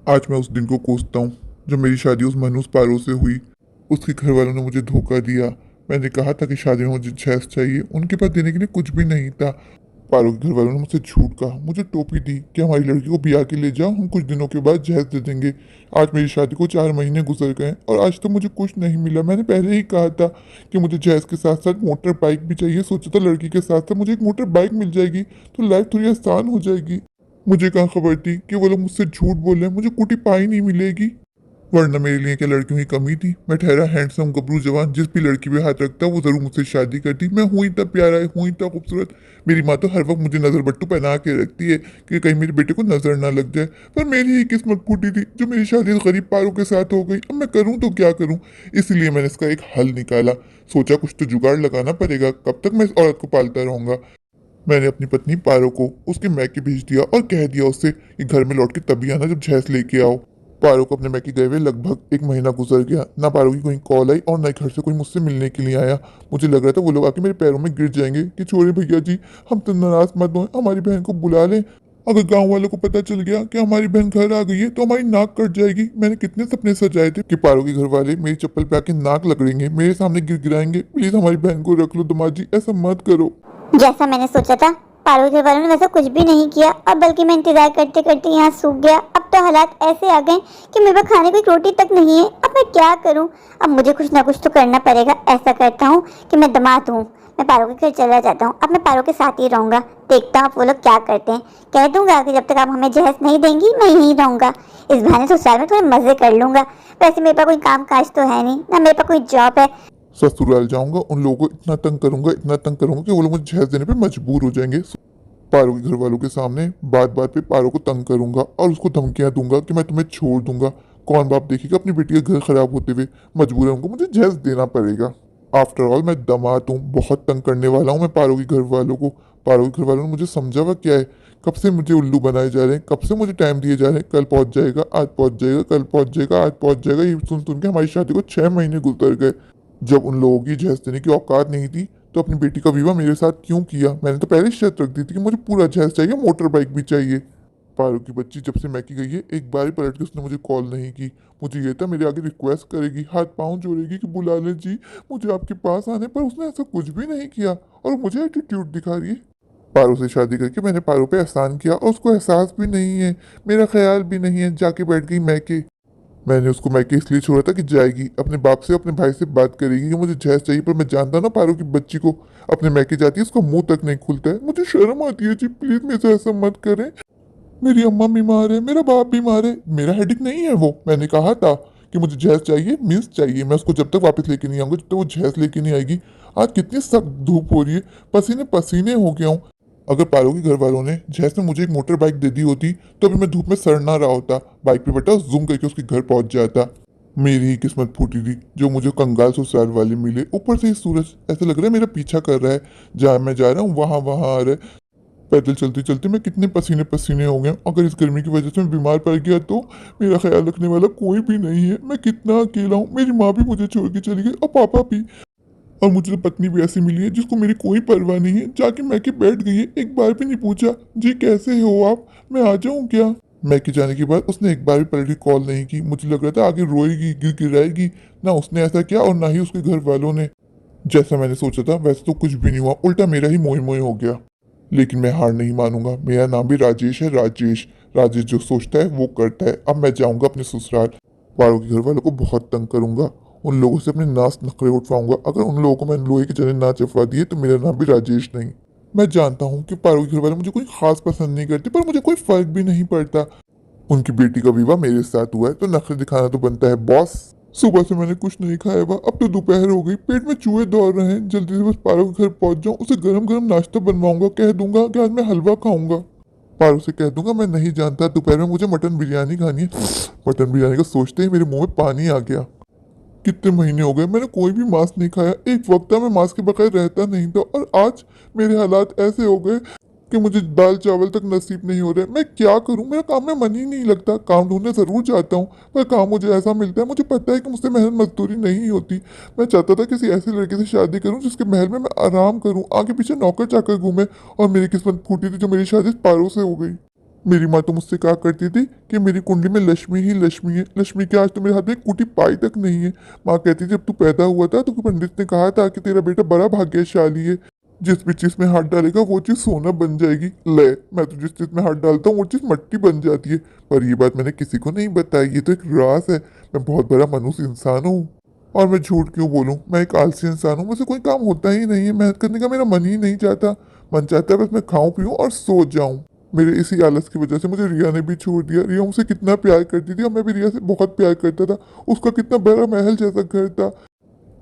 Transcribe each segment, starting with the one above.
आज मैं उस दिन को कोसता हूँ जब मेरी शादी उस मनहूस पारो से हुई। उसके घर वालों ने मुझे धोखा दिया। मैंने कहा था कि शादी में मुझे जहेज चाहिए, उनके पास देने के लिए कुछ भी नहीं था। पारो के घर वालों ने मुझसे झूठ कहा, मुझे टोपी दी कि हमारी लड़की को ब्याह के ले जाओ, हम कुछ दिनों के बाद जहेज दे देंगे। आज मेरी शादी को 4 महीने गुजर गए और आज तक मुझे कुछ नहीं मिला। मैंने पहले ही कहा था कि मुझे जहेज के साथ साथ मोटर बाइक भी चाहिए। सोचा था लड़की के साथ साथ मुझे एक मोटर बाइक मिल जाएगी तो लाइफ थोड़ी आसान हो जाएगी। मुझे कहाँ खबर थी कि वो लोग मुझसे झूठ बोल रहे हैं, मुझे कुटी पाई नहीं मिलेगी। वरना मेरे लिए क्या लड़कियों की कमी थी। मैं ठहरा हैंडसम गबरू जवान, जिस भी लड़की पे हाथ रखता वो जरूर मुझसे शादी करती। मैं हूँ इतना प्यारा, हूँ इतना खूबसूरत। मेरी माँ तो हर वक्त मुझे नजर बट्टू पहना के रखती है कि कहीं मेरे बेटे को नजर ना लग जाए। पर मेरी ही किस्मत फूटी थी जो मेरी शादी गरीब पारों के साथ हो गई। अब मैं करूँ तो क्या करूँ। इसलिए मैंने इसका एक हल निकाला। सोचा कुछ तो जुगाड़ लगाना पड़ेगा, कब तक मैं इस औरत को पालता रहूंगा। मैंने अपनी पत्नी पारो को उसके मैके भेज दिया और कह दिया उससे कि घर में लौट के तभी आना जब जहेज लेके आओ। पारो को अपने मैके गए हुए लगभग 1 महीना गुजर गया। ना पारो की कोई कॉल आई और ना घर से कोई मुझसे मिलने के लिए आया। मुझे लग रहा था वो लोग आके मेरे पैरों में गिर जाएंगे कि छोड़े भैया जी, हम तो नाराज मत हो, हमारी बहन को बुला लें। अगर गांव वालों को पता चल गया कि हमारी बहन घर आ गई है तो हमारी नाक कट जाएगी। मैंने कितने सपने सजाए थे कि पारो के घर वाले मेरी चप्पल पे आके नाक लगड़ेंगे, मेरे सामने गिर गिराएंगे। प्लीज हमारी बहन को रख लो दामाद जी, ऐसा मत करो। जैसा मैंने सोचा था पारो के वालों ने वैसा कुछ भी नहीं किया और बल्कि मैं इंतजार करते करते यहाँ सूख गया। अब तो हालात ऐसे आ गए कि मेरे पास खाने को एक रोटी तक नहीं है। अब मैं क्या करूँ। अब मुझे कुछ ना कुछ तो करना पड़ेगा। ऐसा करता हूँ कि मैं दामाद हूँ, मैं पारो के घर चला जाता हूँ। अब मैं पारो के साथ ही रहूंगा, देखता हूँ वो लोग क्या करते हैं। कह दूंगा कि जब तक आप हमें जहेज नहीं देंगी मैं यहीं रहूंगा। इस बहाने ससुराल में थोड़े मजे कर लूंगा। वैसे मेरे पास कोई काम काज तो है नहीं, ना मेरे पास कोई जॉब है। ससुराल जाऊंगा, उन लोगों को इतना तंग करूंगा, इतना तंग करूंगा कि वो लोग मुझे जहेज देने पे मजबूर हो जाएंगे। पारो के घर वालों के सामने बात बात पे पारो को तंग करूंगा और उसको धमकियां दूंगा कि मैं तुम्हें छोड़ दूंगा। कौन बाप देखेगा अपनी बेटी का घर खराब होते हुए। मजबूर उनको मुझे जहेज देना पड़ेगा। आफ्टर ऑल मैं दामाद हूँ, बहुत तंग करने वाला हूँ मैं पारो के घर वालों को। पारो के घर वालों ने मुझे समझा हुआ क्या है। कब से मुझे उल्लू बनाए जा रहे हैं, कब से मुझे टाइम दिए जा रहे हैं। कल पहुंच जाएगा, आज पहुंच जाएगा, कल पहुंच जाएगा, आज पहुंच जाएगा। ये सुन सुन के हमारी शादी को 6 महीने गुजर गए। जब उन लोगों की जहेज देने की औकात नहीं थी तो अपनी बेटी का विवाह मेरे साथ क्यों किया। मैंने तो पहले ही शर्त रख दी थी कि मुझे पूरा जहेज चाहिए, मोटर बाइक भी चाहिए। पारो की बच्ची जब से मैकी गई है एक बार ही पलट के उसने मुझे कॉल नहीं की। मुझे ये था मेरे आगे रिक्वेस्ट करेगी, हाथ पांव जोड़ेगी कि बुला ले जी मुझे आपके पास आने, पर उसने ऐसा कुछ भी नहीं किया और मुझे एटीट्यूड दिखा रही है। पारो से शादी करके मैंने पारो पे एहसान किया और उसको एहसास भी नहीं है, मेरा ख्याल भी नहीं है। जाके बैठ गई मैके। मैंने उसको मैके इसलिए छोड़ा था कि जाएगी अपने बाप से अपने भाई से बात करेगी कि मुझे जहेज चाहिए। पर मैं जानता ना पारो की बच्ची को, अपने मैके जाती है उसका मुंह तक नहीं खुलता है। मुझे शर्म आती है जी, प्लीज मेरे से ऐसा मत करें। मेरी अम्मा बीमार है, मेरा बाप बीमार है, मेरा हेडिक नहीं है वो। मैंने कहा था कि मुझे जहेज चाहिए, मीन्स चाहिए। मैं उसको जब तक वापस लेके नहीं आऊंगा, जब तक वो जहेज लेके नहीं आएगी। आज कितनी सख्त धूप हो रही है, पसीने पसीने हो गया हूँ। अगर पारो के घर वालों ने जहेज में मुझे एक मोटर बाइक दे दी होती तो अभी मैं धूप में सड़ ना रहा होता। बाइक पे बैठा जूम करके उसके घर पहुंच जाता। मेरी ही किस्मत फूटी थी जो मुझे कंगाल ससुराल वाले मिले। ऊपर से ही सूरज ऐसा लग रहा है मेरा पीछा कर रहा है, जहाँ मैं जा रहा हूँ वहां आ रहा है। पैदल चलते चलते मैं कितने पसीने पसीने हो गए। अगर इस गर्मी की वजह से मैं बीमार पड़ गया तो मेरा ख्याल रखने वाला कोई भी नहीं है। मैं कितना अकेला हूँ, मेरी माँ भी मुझे छोड़ के चली गई और पापा भी। और मुझे तो पत्नी भी ऐसी मिली है जिसको मेरी कोई परवाह नहीं है, जाके मैके बैठ गई है, एक बार भी नहीं पूछा जी कैसे हो आप, मैं आ जाऊँ क्या। मैके जाने के बाद उसने एक बार भी पलट के कॉल नहीं की। मुझे लग रहा था आगे रोएगी, गिर गिराएगी। ना उसने ऐसा किया और ना ही उसके घर वालों ने। जैसा मैंने सोचा था वैसे तो कुछ भी नहीं हुआ, उल्टा मेरा ही मोह मोह हो गया। लेकिन मैं हार नहीं मानूंगा। मेरा नाम भी राजेश है, राजेश। राजेश जो सोचता है वो करता है। अब मैं जाऊंगा अपने ससुराल, पारो के घर वालों को बहुत तंग करूंगा, उन लोगों से अपने नाश नखरे उठवाऊंगा। अगर उन लोगों को मैंने लोहे के जने ना चफवा दिए तो मेरा नाम भी राजेश नहीं। मैं जानता हूँ कि पारो के घर वाले मुझे कोई खास पसंद नहीं करते, पर मुझे कोई फर्क भी नहीं पड़ता। उनकी बेटी का विवाह मेरे साथ हुआ है तो नखरे दिखाना तो बनता है बॉस। सुबह से मैंने कुछ नहीं खाया हुआ, अब तो दोपहर हो गई, पेट में चूहे दौड़ रहे हैं। जल्दी से बस पारो के घर पहुंच जाऊं, उसे गरम गरम नाश्ता बनवाऊंगा, कह दूंगा कि आज मैं हलवा खाऊंगा। पारो से कह दूंगा मैं नहीं जानता, दोपहर में मुझे मटन बिरयानी खानी है। मटन बिरयानी का सोचते ही मेरे मुंह में पानी आ गया। कितने महीने हो गए मैंने कोई भी मांस नहीं खाया। एक वक्त था मैं मांस के बगैर रहता नहीं था, और आज मेरे हालात ऐसे हो गए कि मुझे दाल चावल तक नसीब नहीं हो रहे। मैं क्या करूं? मेरा काम में मन ही नहीं लगता। काम ढूंढने ज़रूर जाता हूं, पर काम मुझे ऐसा मिलता है, मुझे पता है कि मुझसे मेहनत मजदूरी नहीं होती। मैं चाहता था किसी ऐसे लड़के से शादी करूं जिसके महल में मैं आराम करूं, आगे पीछे नौकर चाकर घूमे। और मेरी किस्मत फूटी थी जो मेरी शादी पारो से हो गई। मेरी माँ तो मुझसे कहा करती थी कि मेरी कुंडली में लक्ष्मी ही लक्ष्मी है। लक्ष्मी के आज तो मेरे हाथ में एक कुटी पाई तक नहीं है। माँ कहती थी जब तू पैदा हुआ था तो पंडित ने कहा था कि तेरा बेटा बड़ा भाग्यशाली है, जिस भी चीज में हाथ डालेगा वो चीज सोना बन जाएगी। ले, मैं तो जिस चीज में हाथ डालता हूँ वो चीज मट्टी बन जाती है। पर ये बात मैंने किसी को नहीं बताई, ये तो एक राज है। मैं बहुत बड़ा मनुष्य इंसान हूँ। और मैं झूठ क्यों बोलूँ? मैं एक आलसी इंसान हूँ, मुझसे कोई काम होता ही नहीं है। मेहनत करने का मेरा मन ही नहीं चाहता। मन चाहता है बस मैं खाऊं पीऊं और सो जाऊं। मेरे इसी आलस की वजह से मुझे रिया ने भी छोड़ दिया। रिया मुझसे कितना प्यार करती थी और मैं भी रिया से बहुत प्यार करता था। उसका कितना बड़ा महल जैसा घर था।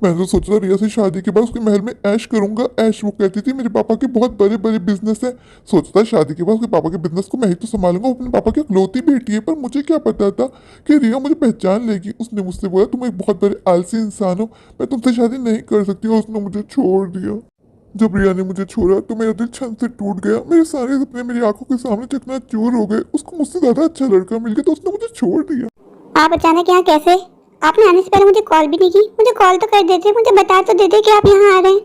मैंने तो सोचा था रिया से शादी के बाद उसके महल में ऐश करूंगा। ऐश वो कहती थी मेरे पापा के बहुत बड़े बड़े बिजनेस है। सोचता शादी के बाद उसके पापा के बिजनेस को मैं ही तो संभालूंगा। वो अपने पापा की इकलौती बेटी है। पर मुझे क्या पता था कि रिया मुझे पहचान लेगी। उसने मुझसे बोला तुम एक बहुत बड़े आलसी इंसान हो, मैं तुमसे शादी नहीं कर सकती। और उसने मुझे छोड़ दिया। जब रिया ने मुझे छोड़ा तो मेरा दिल छन से टूट गया। मेरे सारे सपने मेरी आंखों के सामने चकनाचूर हो गए। उसको मुझसे ज्यादा अच्छा लड़का मिल गया तो उसने मुझे छोड़ दिया। आप अचानक यहाँ कैसे? आपने आने से पहले मुझे कॉल भी नहीं की। मुझे कॉल तो कर देते, मुझे बता तो देते कि आप यहाँ आ रहे हैं।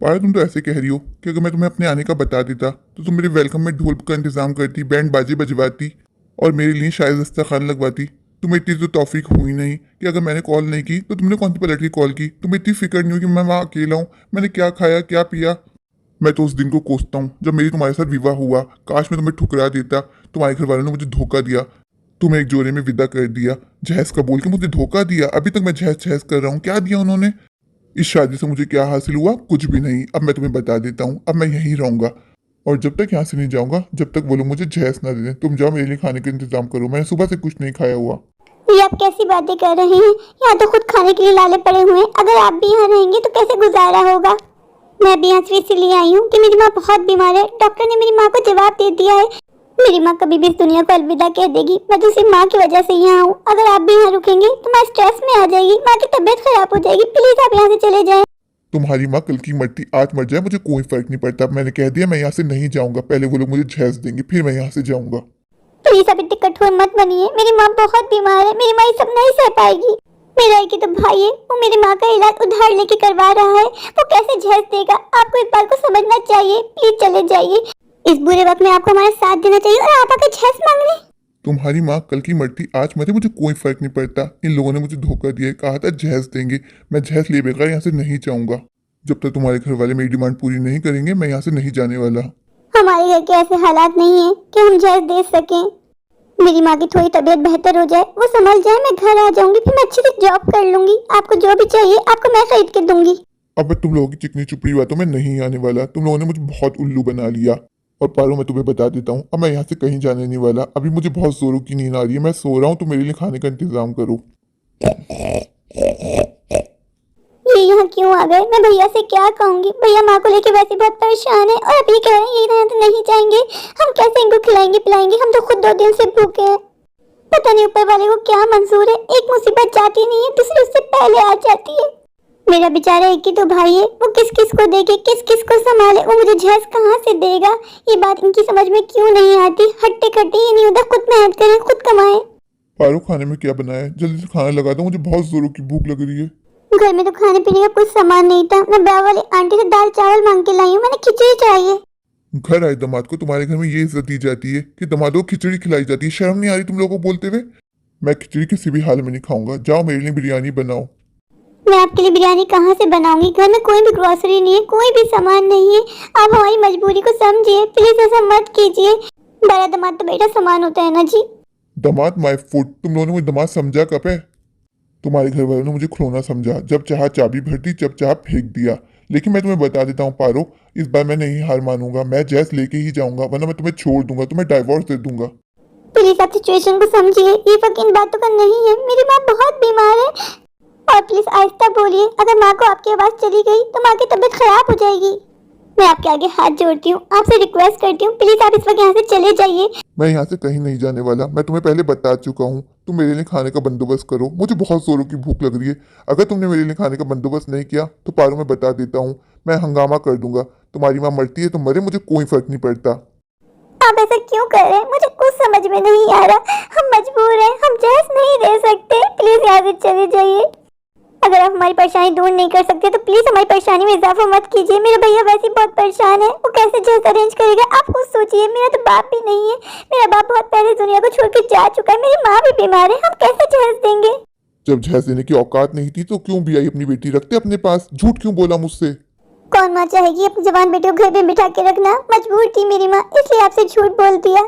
पाया, तुम तो ऐसे कह रही हो कि अगर मैं तुम्हें अपने आने का बता देता तो तुम मेरे वेलकम में ढोल का इंतजाम करती, बैंड बाजी बजवाती और मेरे लिए शायद दस्तरखान लगवाती। तुम्हें इतनी तो तौफीक हुई नहीं कि अगर मैंने कॉल नहीं की तो तुमने कौन सी पलट के कॉल की। तुम्हें इतनी फिक्र नहीं हुई कि मैं वहाँ अकेला हूँ, मैंने क्या खाया क्या पिया। मैं तो उस दिन को कोसता हूँ जब मेरी तुम्हारे साथ विवाह हुआ। काश मैं तुम्हें ठुकरा देता। तुम्हारे घर वालों ने मुझे धोखा दिया, तुम्हें एक जोड़े में विदा कर दिया। जहेज का बोल के मुझे धोखा दिया। अभी तक मैं जहेज जहेज कर रहा हूँ। क्या दिया उन्होंने? इस शादी से मुझे क्या हासिल हुआ? कुछ भी नहीं। अब मैं तुम्हें बता देता हूँ, अब मैं यहीं रहूंगा और जब तक यहाँ से नहीं जाऊंगा जब तक वो लोग मुझे जहेज ना दे दें। तुम जाओ मेरे लिए खाने का इंतजाम करो, मैंने सुबह से कुछ नहीं खाया हुआ। ये आप कैसी बातें कर रहे हैं? यहाँ तो खुद खाने के लिए लाले पड़े हुए हैं। अगर आप भी यहाँ रहेंगे तो कैसे गुजारा होगा? मैं भी यहाँ सिर्फ इसलिए आई हूँ कि मेरी माँ बहुत बीमार है। डॉक्टर ने मेरी माँ को जवाब दे दिया है, मेरी माँ कभी भी इस दुनिया को अलविदा कह देगी। मैं तो सिर्फ माँ की वजह से यहाँ हूँ। अगर आप भी यहाँ रुकेंगे तो माँ स्ट्रेस में आ जाएगी, माँ की तबीयत खराब हो जाएगी। प्लीज आप यहाँ से चले जाएं। तुम्हारी माँ कल की मरती आज मर जाए मुझे कोई फर्क नहीं पड़ता। मैंने कह दिया मैं यहाँ से नहीं जाऊंगा। पहले वो लोग मुझे जहेज देंगे फिर मैं यहाँ से जाऊंगा। प्लीज अभी इतने कठोर मत बनिए। मेरी माँ बहुत बीमार है, मेरी माँ ये सब नहीं सह पाएगी। मेरा एक ही तो भाई है, वो मेरी माँ का इलाज उधार लेके करवा रहा है। वो कैसे जहेज देगा? आपको इस बात को समझना चाहिए। प्लीज चले जाइए। इस बुरे वक्त में आपको हमारा साथ देना चाहिए और आप आके जहेज मांग रहे हैं। तुम्हारी माँ कल की मरती आज मरे मुझे कोई फर्क नहीं पड़ता। इन लोगों ने मुझे धोखा दिया, कहा था जहेज देंगे। मैं जहेज लिए बगैर यहाँ से नहीं जाऊंगा। जब तक तुम्हारे घर वाले मेरी डिमांड पूरी नहीं करेंगे मैं यहाँ से नहीं जाने वाला। हमारे घर के ऐसे हालात नहीं है कि हम जहेज दे सकें। मेरी माँ की थोड़ी तबीयत बेहतर हो जाए, वो संभल जाए, मैं घर आ जाऊंगी, फिर मैं अच्छे से जॉब कर लूंगी। आपको जो भी चाहिए आपको मैं खरीद के दूंगी। अब मैं तुम लोगों की चिकनी चुपड़ी बातों में नहीं आने वाला। तुम लोगों ने मुझे बहुत उल्लू बना लिया। और पारो मैं तुम्हें बता देता हूँ, अब मैं यहाँ से कहीं जाने नहीं वाला। अभी मुझे बहुत जोरों की नींद आ रही है, मैं सो रहा हूँ। तो मेरे लिए खाने का इंतजाम करो। ये यहाँ क्यों आ गए? मैं भैया से क्या कहूँगी? भैया माँ को लेके वैसे बहुत परेशान है और अभी कह रहे हैं यही तो नहीं जाएंगे। हम कैसे इनको खिलाएंगे पिलाएंगे? हम तो खुद 2 दिन से भूखे हैं। पता नहीं ऊपर वाले को क्या मंजूर है। एक मुसीबत जाती नहीं है दूसरी उससे पहले आ जाती है। मेरा बेचारा एक ही तो भाई है, वो किस किस को देखे, किस किस को संभाले। वो मुझे जहेज कहाँ से देगा? ये बात इनकी समझ में क्यों नहीं आती? हट्टे कट्टे ये नहीं होता, खुद मेहनत करें खुद कमाएं। पारो खाने में क्या बनाया है? जल्दी से खाना लगा दो, मुझे बहुत जोरों की भूख लग रही है। घर में तो खाने पीने का कुछ सामान नहीं था। मैं ब्याह वाली आंटी से दाल चावल मांग के लाई हूँ। मैंने खिचड़ी चाहिए। घर आए दामाद को तुम्हारे घर में ये इज्जत दी जाती है कि दामादों को खिचड़ी खिलाई जाती है? शर्म नहीं आ रही तुम लोगों को बोलते हुए? मैं खिचड़ी किसी भी हाल में नहीं खाऊंगा। जाओ मेरे लिए बिरयानी बनाओ। मैं आपके लिए बिरयानी कहाँ से बनाऊंगी? घर में कोई भी ग्रोसरी नहीं है, कोई भी सामान नहीं है। आप हमारी मजबूरी को समझिए, प्लीज ऐसा मत कीजिए। बड़ा दामाद तो बेटा सामान होता है ना जी। दामाद माय फुट, तुम लोगों ने मुझे दामाद समझा कब है? तुम्हारे घर वालों ने मुझे खिलौना समझा। जब चाहा चाबी भर दी, जब चाहा फेंक दिया। लेकिन मैं तुम्हें बता देता हूँ पारो, इस बार मैं नहीं हार मानूंगा। मैं जहेज लेके ही जाऊंगा, वरना मैं तुम्हें छोड़ दूंगा, तुम्हें डाइवोर्स दे दूंगा। प्लीज आप सिचुएशन को समझिए, ये वक्त इन बातों का नहीं है। मेरी माँ बहुत बीमार है। और प्लीज आहिस्ता बोलिए, अगर माँ को आपकी आवाज चली गई तो माँ की तबीयत खराब हो जाएगी। मैं आपके आगे हाथ जोड़ती हूँ, आपसे रिक्वेस्ट करती हूँ, प्लीज आप इस वक्त यहाँ से चले जाइए। मैं यहाँ से कहीं नहीं जाने वाला। मैं तुम्हें पहले बता चुका हूँ। तुम मेरे लिए खाने का बंदोबस्त करो, मुझे बहुत जोरों की भूख लग रही है। अगर तुमने मेरे लिए खाने का बंदोबस्त नहीं किया तो पारो मैं बता देता हूँ, मैं हंगामा कर दूंगा। तुम्हारी माँ मरती है तो मरे, मुझे कोई फर्क नहीं पड़ता। आप ऐसा क्यों कर रहे हैं? मुझे कुछ समझ में नहीं आ रहा। हम मजबूर हैं, हम जहस नहीं दे सकते। प्लीज यहाँ से चले जाइए। अगर आप हमारी परेशानी दूर नहीं कर सकते तो प्लीज हमारी परेशानी में इजाफा मत कीजिए। मेरा भैया वैसे ही बहुत परेशान है, वो कैसे जहस अरेंज करेगा? आप खुद सोचिए, मेरा तो बाप भी नहीं है। मेरा बाप बहुत पहले दुनिया को छोड़ के जा चुका है, मेरी माँ भी बीमार है, हम कैसे जहस देंगे? जब जहज देने की औकात नहीं थी तो क्यों भी आई अपनी बेटी रखते अपने पास? झूठ क्यों बोला मुझसे? कौन माँ चाहेगी अपनी जवान बेटी को घर में बिठा के रखना? मजबूर थी मेरी माँ, इसलिए आपसे झूठ बोल दिया।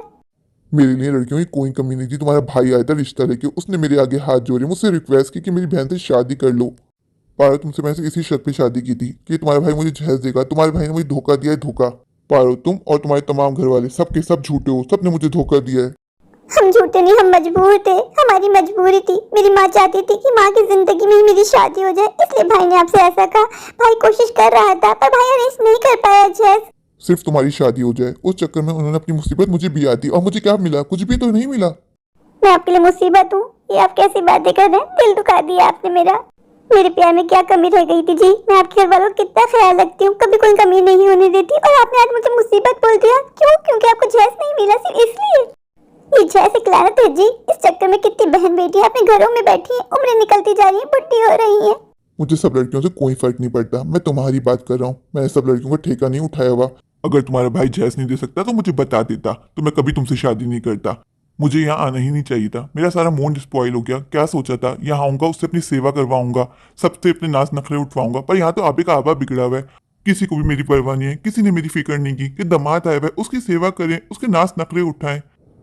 मेरे लिए लड़कियों की कोई कमी नहीं थी। तुम्हारा भाई आया था रिश्ता लेके, उसने मेरे आगे हाथ जोड़े, मुझसे रिक्वेस्ट की कि मेरी बहन से शादी कर लो। पारो, तुमसे मैंने इसी शर्त पे शादी की थी कि तुम्हारा भाई मुझे जहज देगा। तुम्हारे भाई ने मुझे धोखा दिया है, धोखा। पारो, तुम और तुम्हारे तमाम घर वाले सब के सब झूठे हो, सबने मुझे धोखा दिया है। हम झूठे नहीं, हम मजबूर थे, हमारी मजबूरी थी। मेरी माँ चाहती थी कि माँ की जिंदगी में ही मेरी शादी हो जाए, इसलिए भाई ने आपसे ऐसा कहा। भाई कोशिश कर रहा था पर भाई अरेंज नहीं कर पाया जैस। सिर्फ तुम्हारी शादी हो जाए, उस चक्कर में उन्होंने अपनी मुसीबत मुझे भी दी। और मुझे क्या मिला? कुछ भी तो नहीं मिला। मैं आपके लिए मुसीबत हूँ? ये आप कैसी बातें कर रहे हैं? दिल दुखा दिया आपने मेरा। मेरे प्यार में क्या कमी रह गई थी जी? मैं आपके घर वालों का कितना ख्याल रखती हूँ, कभी कोई कमी नहीं होने देती, और आपने आज मुझे मुसीबत बोल दिया। क्यों? क्योंकि आपको जैस नहीं मिला, सिर्फ इसलिए? ये जैसे लानत है जी। इस चक्कर में कितनी बहन बेटियां अपने घरों में बैठी हैं, उम्रें निकलती जा रही हैं, बुढ़ी हो रही हैं। मुझे सब लड़कियों से कोई फर्क नहीं पड़ता। मैं तुम्हारी बात कर रहा हूँ। मैंने सब लड़कियों का ठेका नहीं उठाया हुआ। अगर तुम्हारा भाई जैस नहीं दे सकता तो मुझे बता देता, तो मैं कभी तुमसे शादी नहीं करता। मुझे यहाँ आना ही नहीं चाहिए था। मेरा सारा मूड स्पॉइल हो गया। क्या सोचा था, यहाँ आऊंगा, उससे अपनी सेवा करवाऊंगा, सबसे अपने नाच नखरे उठवाऊंगा। पर यहाँ तो आपे का आबा बिगड़ा हुआ है। किसी को भी मेरी परवाह नहीं है, किसी ने मेरी फिक्र नहीं की कि दामाद आया हुआ है, उसकी सेवा करें, उसके नाच नखरे उठाएं।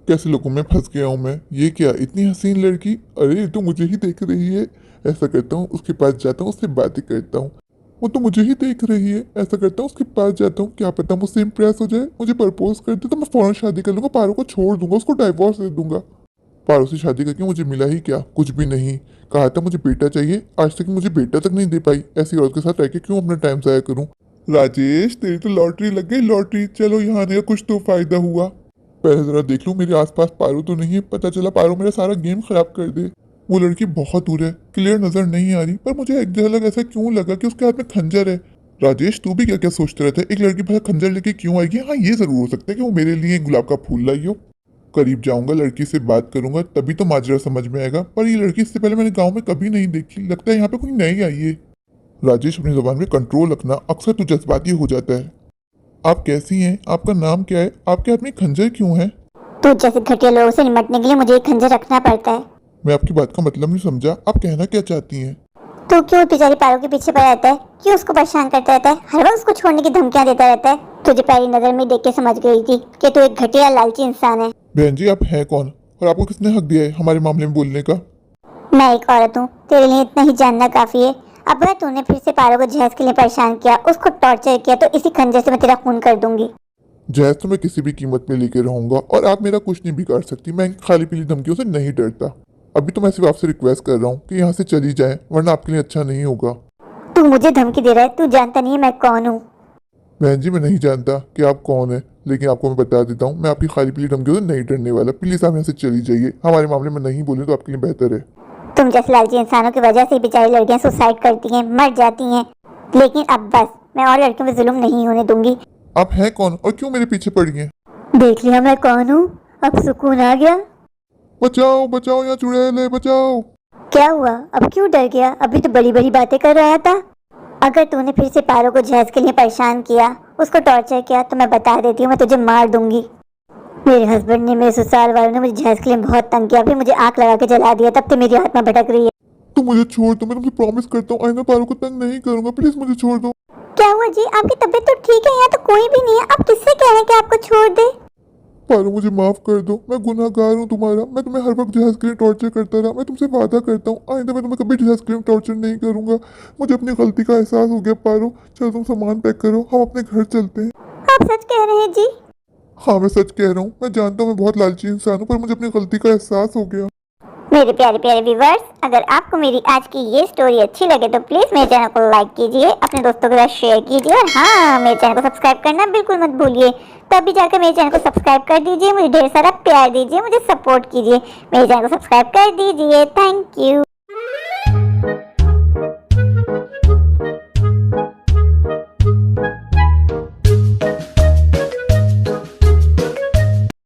कैसे लोगों में फंस गया हूँ मैं। ये क्या, इतनी हसीन लड़की? अरे, ये तो मुझे ही देख रही है। ऐसा करता हूँ, उसके पास जाता हूँ, उससे बातें करता हूँ। वो तो मुझे ही देख रही है। ऐसा करता हूँ, उसके पास जाता हूँ, क्या पता मुझसे इम्प्रेस हो जाए, मुझे प्रपोज कर दे तो मैं फौरन शादी कर लूंगा, पारो को छोड़ दूंगा, उसको डाइवोर्स दे दूंगा। पारो से शादी करके मुझे मिला ही क्या? कुछ भी नहीं। कहा था मुझे बेटा चाहिए, आज तक मुझे बेटा तक नहीं दे पाई। ऐसी औरत के साथ रह के क्यों अपना टाइम जाया करूँ? राजेश, तेरी तो लॉटरी लग गई, लॉटरी। चलो, यहाँ आने का कुछ तो फायदा हुआ। पहले जरा देख लूं मेरे आसपास पारो तो नहीं है। पता चला पारो मेरा सारा गेम खराब कर दे। वो लड़की बहुत दूर है, क्लियर नजर नहीं आ रही, पर मुझे एक झलक ऐसा क्यों लगा कि उसके हाथ में खंजर है। राजेश, तू भी क्या क्या सोचते रहता है? एक लड़की भाई खंजर लेके क्यों आएगी? हाँ, ये जरूर हो सकता है कि वो मेरे लिए गुलाब का फूल लाई हो। करीब जाऊंगा, लड़की से बात करूंगा, तभी तो माजरा समझ में आएगा। पर ये लड़की इससे पहले मैंने गाँव में कभी नहीं देखी। लगता है यहाँ पे कोई नई आई है। राजेश, अपनी जुबान में कंट्रोल रखना, अक्सर तू जज्बाती हो जाता है। आप कैसी हैं? आपका नाम क्या है? आपके हाथ में खंजर क्यों है? तो जैसे घटिया लोगों से निपटने के लिए मुझे एक खंजर रखना पड़ता है। मैं आपकी बात का मतलब नहीं समझा। आप कहना क्या चाहती हैं? तो क्यों बेचारी पारो के पीछे पड़ा रहता है? क्यों उसको परेशान करता रहता है? हर वक्त उसको छोड़ने की धमकियां देता रहता है। तुझे पहली नजर में देख के समझ गई थी कि तू एक घटिया लालची इंसान है। बहन जी, आप हैं कौन और आपको किसने हक दिया है हमारे मामले में बोलने का? मैं एक औरत हूँ, तेरे लिए इतना ही जानना काफी है। अब अगर तूने फिर से पारो को जहज के लिए परेशान किया, उसको टॉर्चर किया, तो इसी खंजर से मैं तेरा खून कर दूंगी। जहज तो मैं किसी भी कीमत में लेके रहूंगा और आप मेरा कुछ नहीं बिगाड़ सकती। मैं खाली पीली धमकियों से नहीं डरता। अभी तो मैं सिर्फ आपसे रिक्वेस्ट कर रहा हूँ कि यहाँ से चली जाए, वरना आपके लिए अच्छा नहीं होगा। तू मुझे धमकी दे रहा है? तू जानता नहीं है मैं कौन हूँ? बहन जी, मैं नहीं जानता कि आप कौन है, लेकिन आपको मैं बता देता हूँ, मैं आपकी खाली पीली धमकियों से नहीं डरने वाला। प्लीज आप यहाँ से चली जाइए। हमारे मामले में नहीं बोले तो आपके लिए बेहतर है। तुम जैसे लालची इंसानों की वजह से बेचारी लड़कियां सुसाइड करती हैं, मर जाती हैं। लेकिन अब बस, मैं और लड़कियों पे जुल्म नहीं होने दूंगी। आप हैं कौन और क्यों मेरे पीछे पड़ी हैं? देख लिया मैं कौन हूँ, अब सुकून आ गया। बचाओ बचाओ, यहाँ चुड़ैल है, बचाओ। क्या हुआ? अब क्यों डर गया? अभी तो बड़ी बड़ी बातें कर रहा था। अगर तूने फिर से पारो को जहज के लिए परेशान किया, उसको टॉर्चर किया, तो मैं बता देती हूँ, मैं तुझे मार दूंगी। मेरे हस्बैंड ने, मेरे ससुराल वालों ने मुझे जहज के लिए बहुत तंग किया, फिर मुझे आग लगा के जला दिया। तब से मेरी आत्मा भटक रही है। तुम मुझे छोड़ दो, मैं तुमसे प्रॉमिस करता हूँ आइंदा पारो को तंग नहीं करूंगा। प्लीज मुझे छोड़ दो। क्या हुआ जी? आपकी तबीयत तो ठीक है? यहाँ तो कोई भी नहीं है, आप किससे कह रहे हैं कि आपको छोड़ दे? पारो, मुझे माफ कर दो। मैं गुनहगार हूँ तुम्हारा। मैं तुम्हें हर वक्त जहज के लिए टॉर्चर करता रहा। मैं तुमसे वादा करता हूँ आइंदा मैं तुम्हें कभी जहज के लिए टॉर्चर नहीं करूंगा। मुझे अपनी गलती का एहसास हो गया। पारो, चलो तुम सामान पैक करो, हम अपने घर चलते हैं। आप सच कह रहे हैं जी? हाँ, मैं सच कह रहा हूँ। मैं जानता हूँ मैं बहुत लालची इंसान हूँ, पर मुझे अपनी गलती का एहसास हो गया। मेरे प्यारे प्यारे व्यूवर्स, अगर आपको मेरी आज की ये स्टोरी अच्छी लगे तो प्लीज़ मेरे चैनल को लाइक कीजिए, अपने दोस्तों के साथ शेयर कीजिए और हाँ, मेरे चैनल को सब्सक्राइब करना बिल्कुल मत भूलिए। तभी जाकर मेरे चैनल को सब्सक्राइब कर दीजिए, मुझे ढेर सारा प्यार दीजिए, मुझे सपोर्ट कीजिए, मेरे चैनल को सब्सक्राइब कर दीजिए। Thank you.